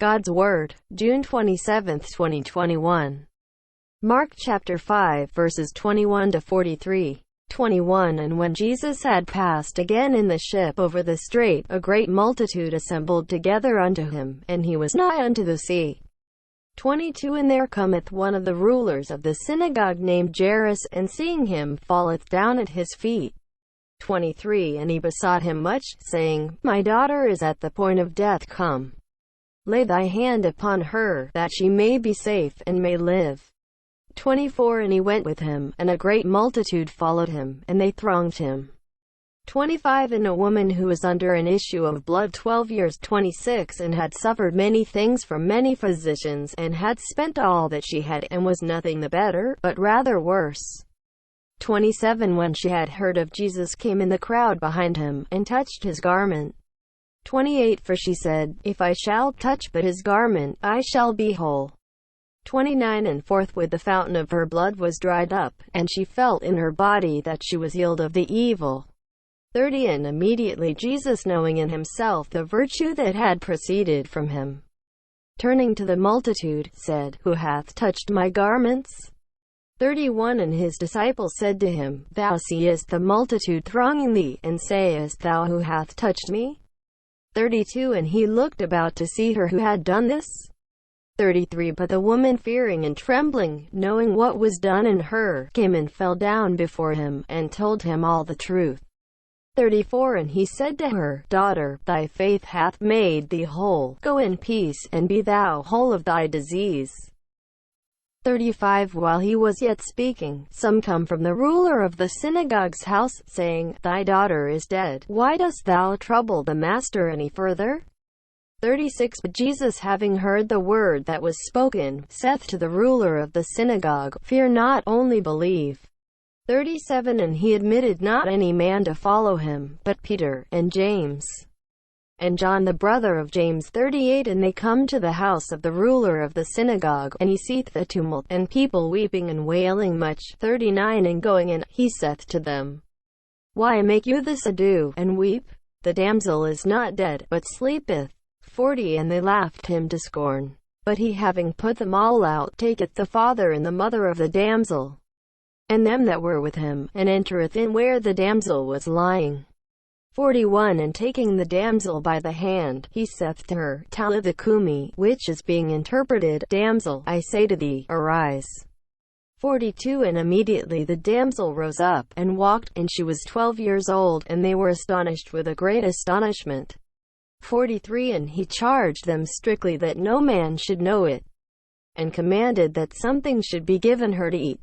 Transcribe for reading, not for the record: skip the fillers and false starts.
God's Word, June 27, 2021. Mark chapter 5 verses 21 to 43. 21 And when Jesus had passed again in the ship over the strait, a great multitude assembled together unto him, and he was nigh unto the sea. 22 And there cometh one of the rulers of the synagogue named Jairus, and seeing him, falleth down at his feet. 23 And he besought him much, saying, My daughter is at the point of death. Come, lay thy hand upon her, that she may be safe, and may live. 24 And he went with him, and a great multitude followed him, and they thronged him. 25 And a woman who was under an issue of blood 12 years. 26 And had suffered many things from many physicians, and had spent all that she had, and was nothing the better, but rather worse. 27 When she had heard of Jesus, came in the crowd behind him, and touched his garment. 28 For she said, If I shall touch but his garment, I shall be whole. 29 And forthwith the fountain of her blood was dried up, and she felt in her body that she was healed of the evil. 30 And immediately Jesus, knowing in himself the virtue that had proceeded from him, turning to the multitude, said, Who hath touched my garments? 31 And his disciples said to him, Thou seest the multitude thronging thee, and sayest thou, Who hath touched me? 32 And he looked about to see her who had done this. 33 But the woman, fearing and trembling, knowing what was done in her, came and fell down before him, and told him all the truth. 34 And he said to her, Daughter, thy faith hath made thee whole. Go in peace, and be thou whole of thy disease. 35 While he was yet speaking, some come from the ruler of the synagogue's house, saying, Thy daughter is dead. Why dost thou trouble the master any further? 36 But Jesus, having heard the word that was spoken, saith to the ruler of the synagogue, Fear not, only believe. 37 And he admitted not any man to follow him, but Peter, and James, and John the brother of James. 38 And they come to the house of the ruler of the synagogue, and he seeth a tumult, and people weeping and wailing much. 39 And going in, he saith to them, Why make you this ado, and weep? The damsel is not dead, but sleepeth. 40 And they laughed him to scorn. But he, having put them all out, taketh the father and the mother of the damsel, and them that were with him, and entereth in where the damsel was lying. 41 And taking the damsel by the hand, he saith to her, Talitha cumi, which is being interpreted, Damsel, I say to thee, arise. 42 And immediately the damsel rose up, and walked, and she was 12 years old, and they were astonished with a great astonishment. 43 And he charged them strictly that no man should know it, and commanded that something should be given her to eat.